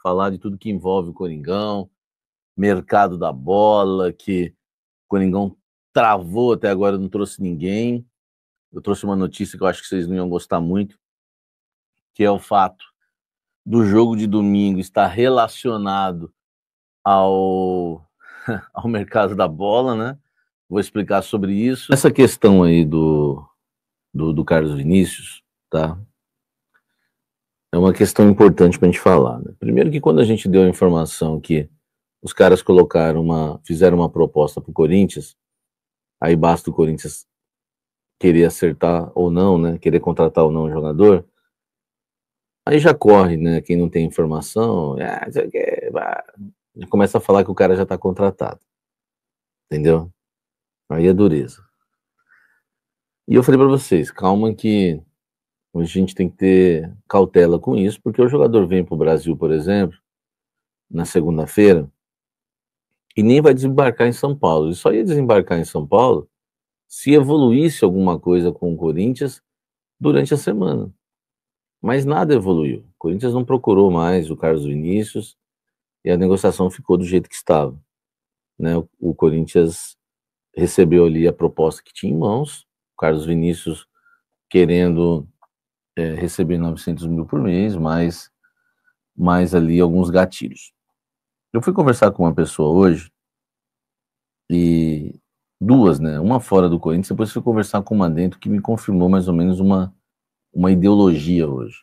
falar de tudo que envolve o Coringão, mercado da bola, que o Coringão travou até agora, não trouxe ninguém. Eu trouxe uma notícia que eu acho que vocês não iam gostar muito, que é o fato do jogo de domingo estar relacionado ao, ao mercado da bola, né? Vou explicar sobre isso. Essa questão aí do Carlos Vinícius, tá? É uma questão importante para a gente falar, né? Primeiro que quando a gente deu a informação que os caras fizeram uma proposta para o Corinthians, aí basta o Corinthians querer acertar ou não, né? Querer contratar ou não o jogador, aí já corre, né? Quem não tem informação, já começa a falar que o cara já está contratado, entendeu? Aí é dureza. E eu falei para vocês, calma que a gente tem que ter cautela com isso, porque o jogador vem para o Brasil, por exemplo, na segunda-feira, e nem vai desembarcar em São Paulo. Ele só ia desembarcar em São Paulo se evoluísse alguma coisa com o Corinthians durante a semana. Mas nada evoluiu. O Corinthians não procurou mais o Carlos Vinícius e a negociação ficou do jeito que estava, né? O Corinthians recebeu ali a proposta que tinha em mãos, o Carlos Vinícius querendo receber 900 mil por mês, mais ali alguns gatilhos. Eu fui conversar com uma pessoa hoje, e duas, né? Uma fora do Corinthians, depois fui conversar com uma dentro que me confirmou mais ou menos uma ideologia hoje.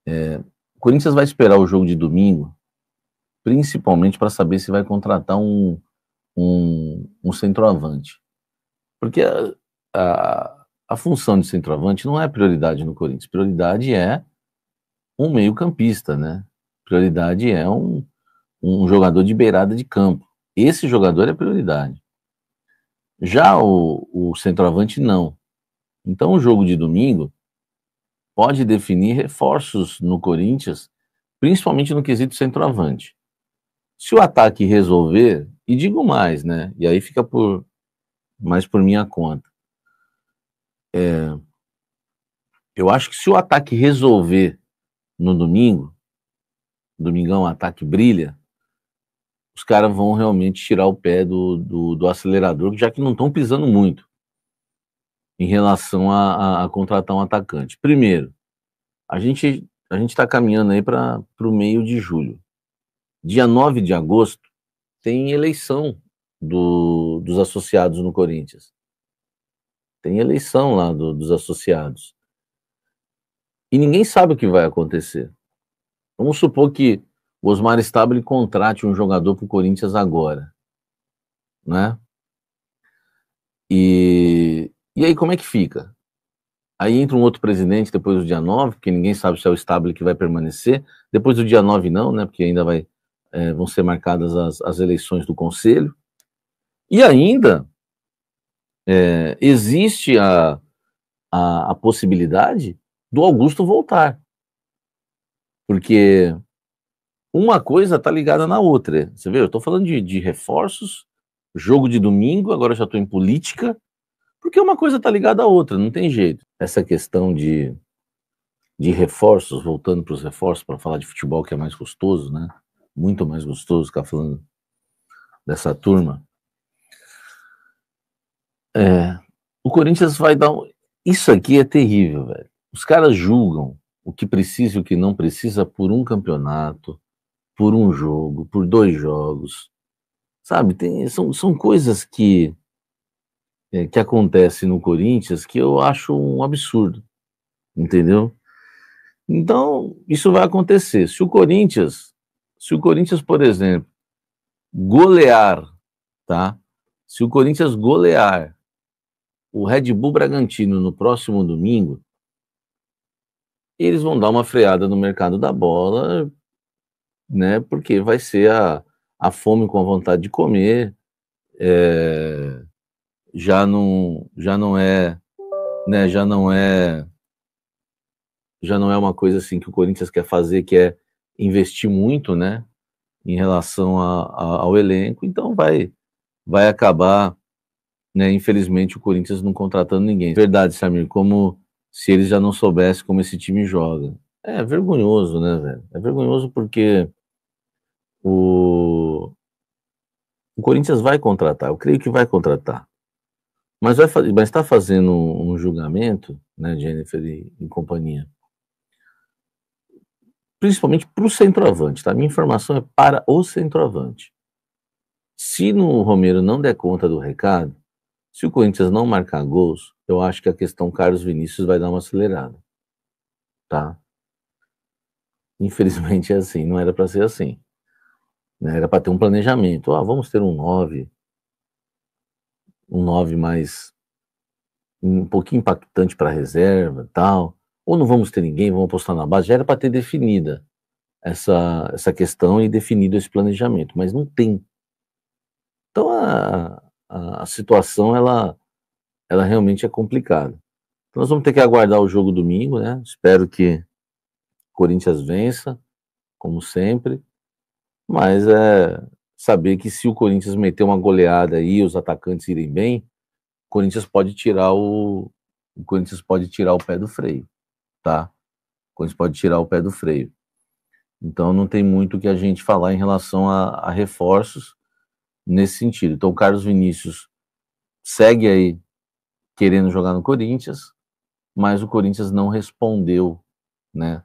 O Corinthians vai esperar o jogo de domingo, principalmente para saber se vai contratar um centroavante. Porque a função de centroavante não é prioridade no Corinthians. Prioridade é um meio-campista, né? Prioridade é um jogador de beirada de campo. Esse jogador é prioridade. Já o centroavante, não. Então, o jogo de domingo pode definir reforços no Corinthians, principalmente no quesito centroavante. Se o ataque resolver, e digo mais, né? E aí fica mais por minha conta. Eu acho que se o ataque resolver no domingo, domingão, o ataque brilha, os caras vão realmente tirar o pé do acelerador, já que não estão pisando muito em relação a contratar um atacante. Primeiro, a gente está caminhando aí para o meio de julho. Dia 9 de agosto tem eleição dos associados no Corinthians. Tem eleição lá dos associados. E ninguém sabe o que vai acontecer. Vamos supor que o Osmar Stabile contrate um jogador para o Corinthians agora, né? E aí como é que fica? Aí entra um outro presidente depois do dia 9, porque ninguém sabe se é o Stabile que vai permanecer. Depois do dia 9 não, né? Porque ainda vão ser marcadas as eleições do Conselho. E ainda existe a possibilidade do Augusto voltar. Porque uma coisa está ligada na outra. Você vê, eu estou falando de reforços, jogo de domingo, agora já estou em política, porque uma coisa está ligada à outra, não tem jeito. Essa questão de reforços, voltando para os reforços, para falar de futebol, que é mais gostoso, né? Muito mais gostoso ficar falando dessa turma. O Corinthians vai dar Isso aqui é terrível, velho. Os caras julgam o que precisa e o que não precisa por um campeonato, por um jogo, por 2 jogos. Sabe, são coisas que acontecem no Corinthians que eu acho um absurdo, entendeu? Então, isso vai acontecer. Se o Corinthians, por exemplo, golear, tá? Se o Corinthians golear o Red Bull Bragantino no próximo domingo, eles vão dar uma freada no mercado da bola, né? Porque vai ser a fome com a vontade de comer, já não é, né? Já não é uma coisa assim que o Corinthians quer fazer, que é investir muito, né? Em relação ao elenco, então vai acabar, né? Infelizmente, o Corinthians não contratando ninguém. Verdade, Samir, como se eles já não soubessem como esse time joga. É vergonhoso, né, velho? É vergonhoso porque o, o Corinthians vai contratar, eu creio que vai contratar. Mas está fazendo um julgamento, né, Jennifer e companhia, principalmente para o centroavante, tá? Minha informação é para o centroavante. Se no Romero não der conta do recado, se o Corinthians não marcar gols, eu acho que a questão Carlos Vinícius vai dar uma acelerada, tá? Infelizmente é assim, não era para ser assim, né? Era para ter um planejamento. Ah, vamos ter um 9 mais um pouquinho impactante para a reserva, tal. Ou não vamos ter ninguém, vamos apostar na base. Já era para ter definida essa questão e definido esse planejamento, mas não tem. Então a situação ela realmente é complicada. Então nós vamos ter que aguardar o jogo domingo, né? Espero que o Corinthians vença, como sempre, mas é saber que se o Corinthians meter uma goleada aí e os atacantes irem bem, o Corinthians pode tirar o Corinthians pode tirar o pé do freio, tá? O Corinthians pode tirar o pé do freio. Então não tem muito o que a gente falar em relação a reforços nesse sentido. Então o Carlos Vinícius segue aí querendo jogar no Corinthians, mas o Corinthians não respondeu, né,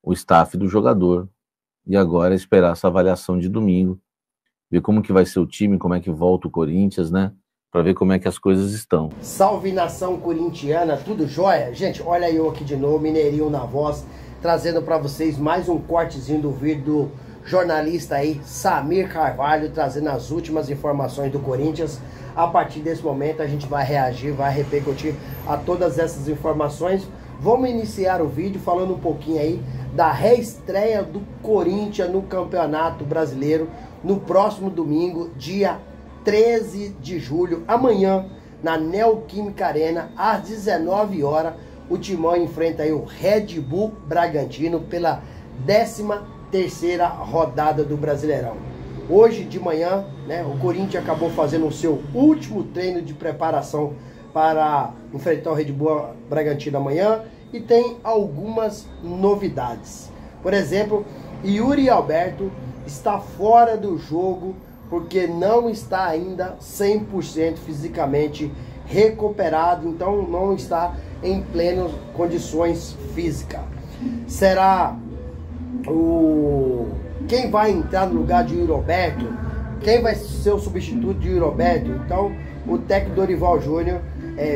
o staff do jogador. E agora é esperar essa avaliação de domingo, ver como que vai ser o time, como é que volta o Corinthians, né, para ver como é que as coisas estão. Salve nação corintiana, tudo jóia? Gente, olha eu aqui de novo, Mineirinho na voz, trazendo para vocês mais um cortezinho do vídeo do jornalista aí, Samir Carvalho, trazendo as últimas informações do Corinthians. A partir desse momento a gente vai reagir, vai repercutir a todas essas informações. Vamos iniciar o vídeo falando um pouquinho aí da reestreia do Corinthians no Campeonato Brasileiro no próximo domingo, dia 13 de julho, amanhã, na Neoquímica Arena, às 19 horas, o Timão enfrenta aí o Red Bull Bragantino pela 13ª rodada do Brasileirão. Hoje de manhã, né, o Corinthians acabou fazendo o seu último treino de preparação para enfrentar o Red Bull Bragantino amanhã e tem algumas novidades. Por exemplo, Yuri Alberto está fora do jogo porque não está ainda 100% fisicamente recuperado, então não está em plenas condições físicas. Será quem vai entrar no lugar de Yuri Alberto? Quem vai ser o substituto de Yuri Alberto? Então, o técnico Dorival Júnior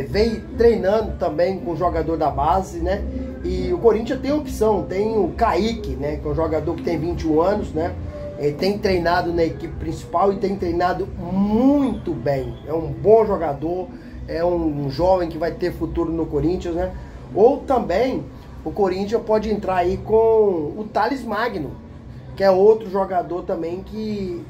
vem treinando também com o jogador da base, né? E o Corinthians tem opção, tem o Kaique, né? Que é um jogador que tem 21 anos, né? Tem treinado na equipe principal e tem treinado muito bem. É um bom jogador, é um jovem que vai ter futuro no Corinthians, né? Ou também o Corinthians pode entrar aí com o Thales Magno, que é outro jogador também que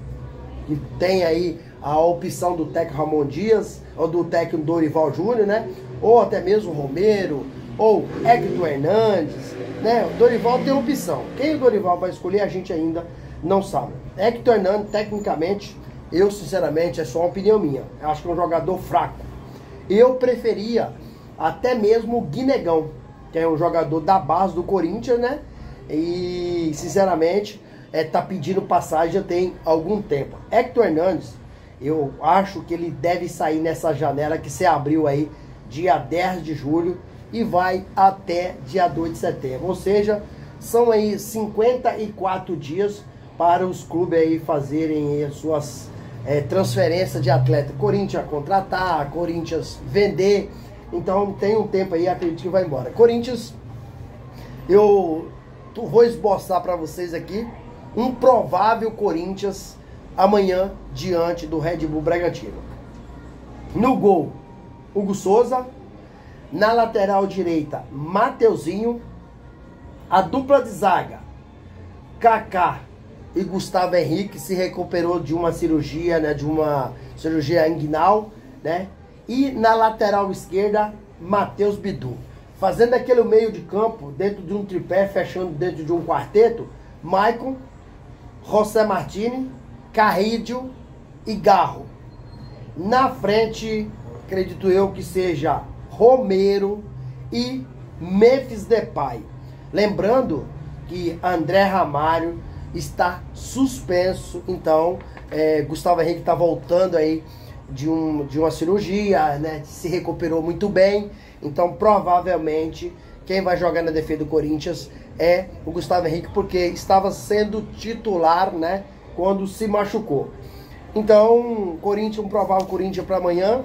tem aí a opção do técnico Ramon Dias, ou do técnico Dorival Júnior, né? Ou até mesmo o Romero, ou Hector Hernandes, né? O Dorival tem opção. Quem o Dorival vai escolher a gente ainda não sabe. Hector Hernandes, tecnicamente, eu sinceramente, é só uma opinião minha, eu acho que é um jogador fraco. Eu preferia até mesmo o Guinegão, que é um jogador da base do Corinthians, né? E sinceramente tá pedindo passagem já tem algum tempo. Hector Hernandes, eu acho que ele deve sair nessa janela que se abriu aí dia 10 de julho e vai até dia 2 de setembro. Ou seja, são aí 54 dias para os clubes aí fazerem as suas transferências de atleta. Corinthians contratar, Corinthians vender. Então tem um tempo aí, acredito que vai embora. Corinthians, eu vou esboçar para vocês aqui um provável Corinthians amanhã diante do Red Bull Bragantino. No gol, Hugo Souza. Na lateral direita, Mateuzinho. A dupla de zaga, Kaká e Gustavo Henrique, se recuperou de uma cirurgia, né, de uma cirurgia inguinal, né? E na lateral esquerda, Matheus Bidu. Fazendo aquele meio de campo, dentro de um tripé, fechando dentro de um quarteto, Maicon, José Martini, Carrídio e Garro. Na frente, acredito eu que seja Romero e Memphis Depay. Lembrando que André Ramalho está suspenso, então Gustavo Henrique está voltando aí de uma cirurgia, né? Se recuperou muito bem, então provavelmente quem vai jogar na defesa do Corinthians é o Gustavo Henrique, porque estava sendo titular, né, quando se machucou. Então, Corinthians, um provável Corinthians para amanhã.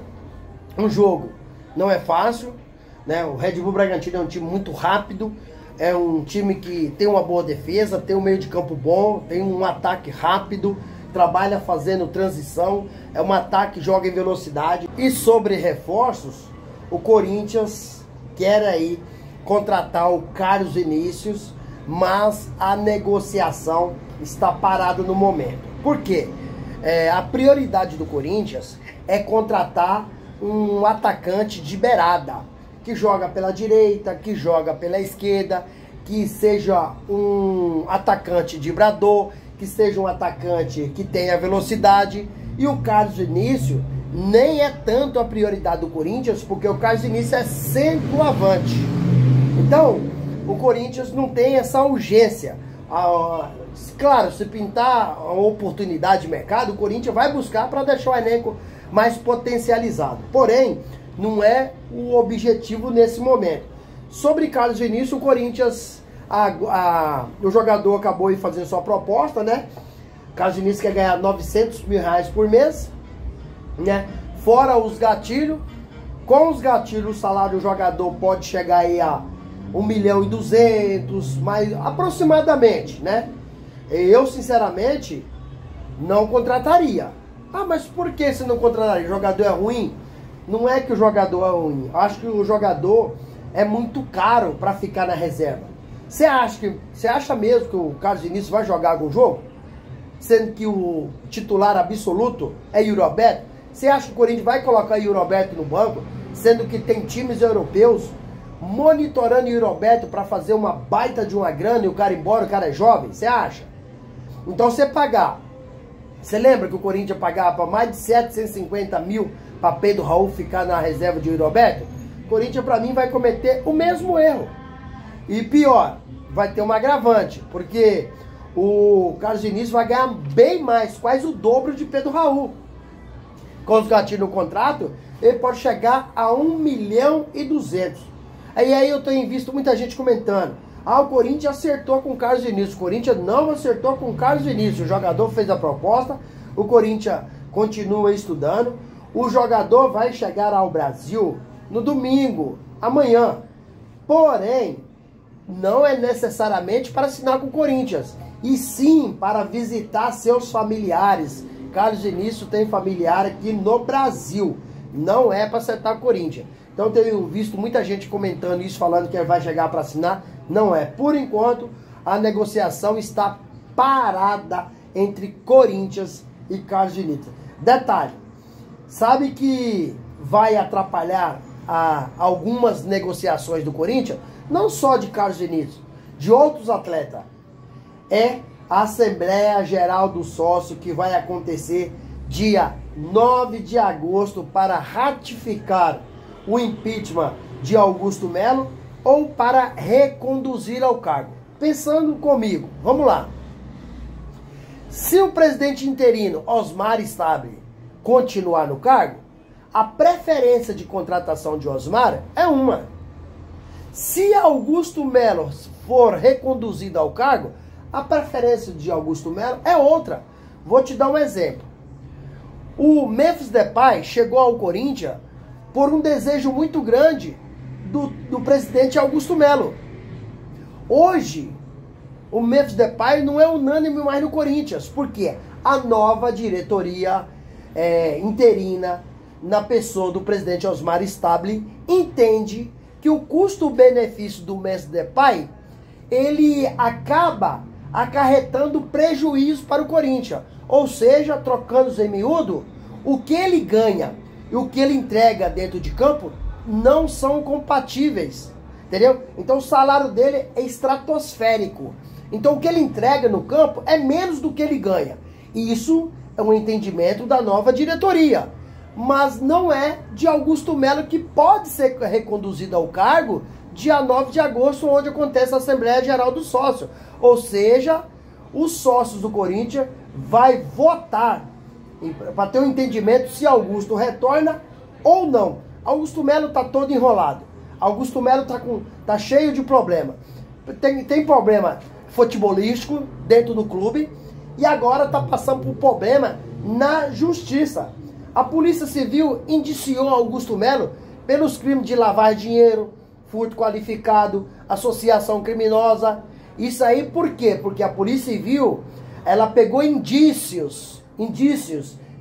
Um jogo não é fácil, né? O Red Bull Bragantino é um time muito rápido, é um time que tem uma boa defesa, tem um meio de campo bom, tem um ataque rápido, trabalha fazendo transição, é um ataque que joga em velocidade. E sobre reforços, o Corinthians quer aí contratar o Carlos Vinícius, mas a negociação está parada no momento. Por quê? A prioridade do Corinthians é contratar um atacante de beirada, que joga pela direita, que joga pela esquerda, que seja um atacante driblador, que seja um atacante que tenha velocidade. E o Carlos Vinícius nem é tanto a prioridade do Corinthians, porque o Carlos Vinícius é centroavante. Então, o Corinthians não tem essa urgência. Claro, se pintar a oportunidade de mercado, o Corinthians vai buscar para deixar o elenco mais potencializado. Porém, não é o objetivo nesse momento. Sobre Carlos Vinícius, o Corinthians, o jogador acabou aí fazendo sua proposta, né? Carlos Vinícius quer ganhar R$900 mil por mês, né? Fora os gatilhos. Com os gatilhos, o salário do jogador pode chegar aí a 1.200.000, mais aproximadamente, né? Eu, sinceramente, não contrataria. Mas por que você não contrataria? O jogador é ruim? Não é que o jogador é ruim. Acho que o jogador é muito caro para ficar na reserva. Você acha mesmo que o Carlos Vinícius vai jogar algum jogo? Sendo que o titular absoluto é Yuri Alberto? Você acha que o Corinthians vai colocar Yuri Alberto no banco? Sendo que tem times europeus monitorando Yuri Alberto para fazer uma baita de uma grana e o cara ir embora, o cara é jovem? Você acha? Então você pagar. Você lembra que o Corinthians pagava mais de 750 mil para Pedro Raul ficar na reserva de Yuri Alberto? O Corinthians, para mim, vai cometer o mesmo erro. E pior, vai ter um agravante, porque o Carlos Vinícius vai ganhar bem mais, quase o dobro de Pedro Raul. Com os gatilhos no contrato, ele pode chegar a 1.200.000. Aí eu tenho visto muita gente comentando: o Corinthians acertou com o Carlos Vinícius. O Corinthians não acertou com o Carlos Vinícius. O jogador fez a proposta, o Corinthians continua estudando. O jogador vai chegar ao Brasil no domingo, amanhã. Porém, não é necessariamente para assinar com o Corinthians, e sim para visitar seus familiares. Carlos Vinícius tem familiar aqui no Brasil. Não é para acertar com o Corinthians. Então tenho visto muita gente comentando isso, falando que ele vai chegar para assinar. Não é. Por enquanto, a negociação está parada entre Corinthians e Carlos Vinícius. Detalhe, sabe que vai atrapalhar algumas negociações do Corinthians? Não só de Carlos Vinícius, de outros atletas. É a Assembleia Geral do Sócio que vai acontecer dia 9 de agosto para ratificar o impeachment de Augusto Melo ou para reconduzir ao cargo. Pensando comigo, vamos lá. Se o presidente interino Osmar Stabile continuar no cargo, a preferência de contratação de Osmar é uma. Se Augusto Melo for reconduzido ao cargo, a preferência de Augusto Melo é outra. Vou te dar um exemplo. O Memphis Depay chegou ao Corinthians por um desejo muito grande do presidente Augusto Melo. Hoje, o Memphis Depay não é unânime mais no Corinthians, porque a nova diretoria interina, na pessoa do presidente Osmar Stabile, entende que o custo-benefício do Memphis Depay, ele acaba acarretando prejuízo para o Corinthians. Ou seja, trocando em miúdo, o que ele ganha e o que ele entrega dentro de campo não são compatíveis, entendeu? Então o salário dele é estratosférico. Então o que ele entrega no campo é menos do que ele ganha. E isso é um entendimento da nova diretoria. Mas não é de Augusto Melo, que pode ser reconduzido ao cargo dia 9 de agosto, onde acontece a Assembleia Geral do Sócio. Ou seja, os sócios do Corinthians vai votar para ter um entendimento se Augusto retorna ou não. Augusto Melo tá todo enrolado. Augusto Melo tá cheio de problema. Tem problema futebolístico dentro do clube e agora tá passando por problema na justiça. A Polícia Civil indiciou Augusto Melo pelos crimes de lavar dinheiro, furto qualificado, associação criminosa. Isso aí por quê? Porque a Polícia Civil, ela pegou indícios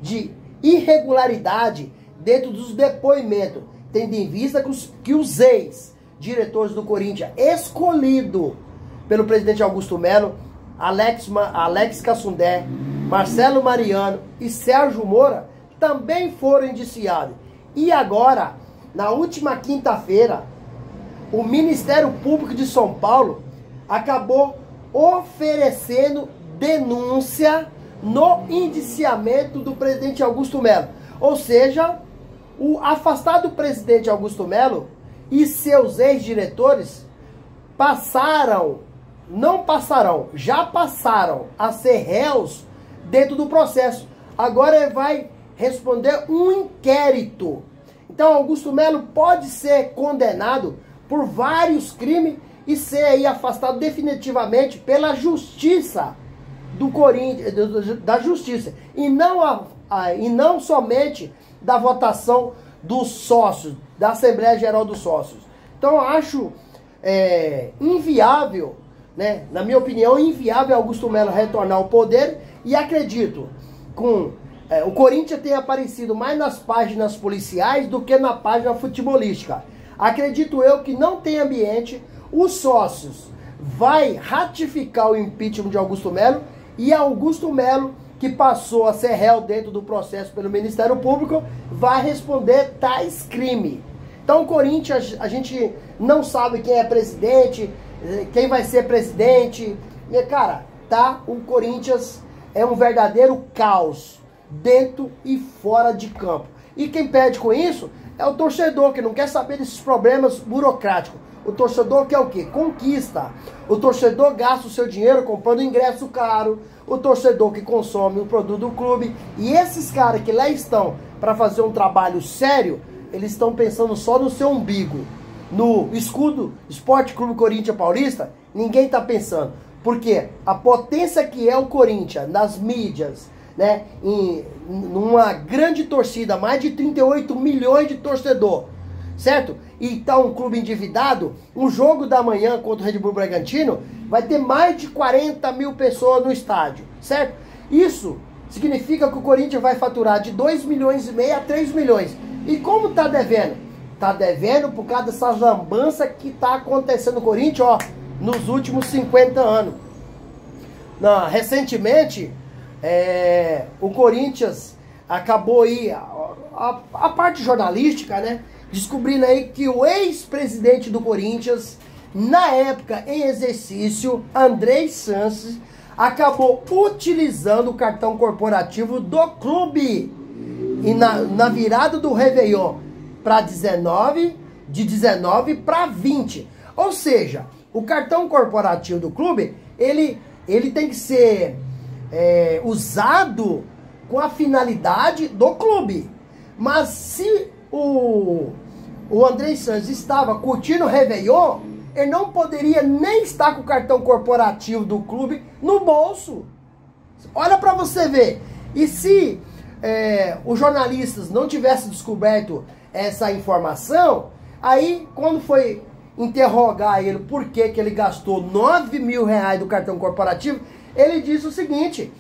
de irregularidade dentro dos depoimentos, tendo em vista que os ex-diretores do Corinthians, escolhido pelo presidente Augusto Melo, Alex Cassundé, Marcelo Mariano e Sérgio Moura, também foram indiciados. E agora, na última quinta-feira, o Ministério Público de São Paulo acabou oferecendo denúncia no indiciamento do presidente Augusto Melo. Ou seja, o afastado presidente Augusto Melo e seus ex-diretores já passaram a ser réus dentro do processo. Agora ele vai responder um inquérito. Então Augusto Melo pode ser condenado por vários crimes e ser aí afastado definitivamente pela justiça do Corinthians, da justiça, e não somente da votação dos sócios, da Assembleia Geral dos Sócios. Então eu acho inviável, né, na minha opinião, inviável Augusto Melo retornar ao poder, e acredito o Corinthians tem aparecido mais nas páginas policiais do que na página futebolística. Acredito eu que não tem ambiente, os sócios vai ratificar o impeachment de Augusto Melo, e Augusto Melo, que passou a ser réu dentro do processo pelo Ministério Público, vai responder tais crimes. Então o Corinthians, a gente não sabe quem é presidente, quem vai ser presidente. E, cara, o Corinthians é um verdadeiro caos, dentro e fora de campo. E quem perde com isso é o torcedor, que não quer saber desses problemas burocráticos. O torcedor quer o quê? Conquista. O torcedor gasta o seu dinheiro comprando ingresso caro. O torcedor que consome o produto do clube. E esses caras que lá estão para fazer um trabalho sério, eles estão pensando só no seu umbigo. No escudo Esporte Clube Corinthians Paulista, ninguém está pensando. Porque a potência que é o Corinthians nas mídias, né, numa grande torcida, mais de 38 milhões de torcedor, certo? E tá um clube endividado, um jogo da manhã contra o Red Bull Bragantino vai ter mais de 40 mil pessoas no estádio, certo? Isso significa que o Corinthians vai faturar de 2 milhões e meio a 3 milhões. E como tá devendo? Tá devendo por causa dessa lambança que tá acontecendo no Corinthians, ó, nos últimos 50 anos. Recentemente, o Corinthians acabou aí, a parte jornalística, né, descobrindo aí que o ex-presidente do Corinthians, na época em exercício, André Sanches, acabou utilizando o cartão corporativo do clube. E na virada do Réveillon para de 19 para 20. Ou seja, o cartão corporativo do clube, ele tem que ser usado com a finalidade do clube. Mas se o André Sanches estava curtindo o Réveillon, ele não poderia nem estar com o cartão corporativo do clube no bolso. Olha para você ver. E se os jornalistas não tivessem descoberto essa informação, aí quando foi interrogar ele por que ele gastou 9 mil reais do cartão corporativo, ele disse o seguinte,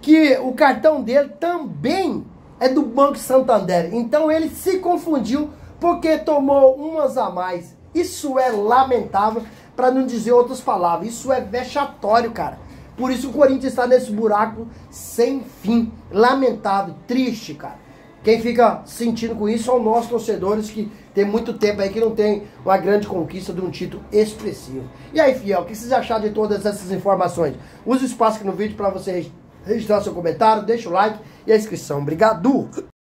que o cartão dele também é do Banco Santander. Então ele se confundiu porque tomou umas a mais. Isso é lamentável, para não dizer outras palavras. Isso é vexatório, cara. Por isso o Corinthians está nesse buraco sem fim. Lamentável, triste, cara. Quem fica sentindo com isso são nós, torcedores, que tem muito tempo aí que não tem uma grande conquista de um título expressivo. E aí, fiel, o que vocês acharam de todas essas informações? Use o espaço aqui no vídeo para você registrar seu comentário, deixa o like e a inscrição. Obrigado!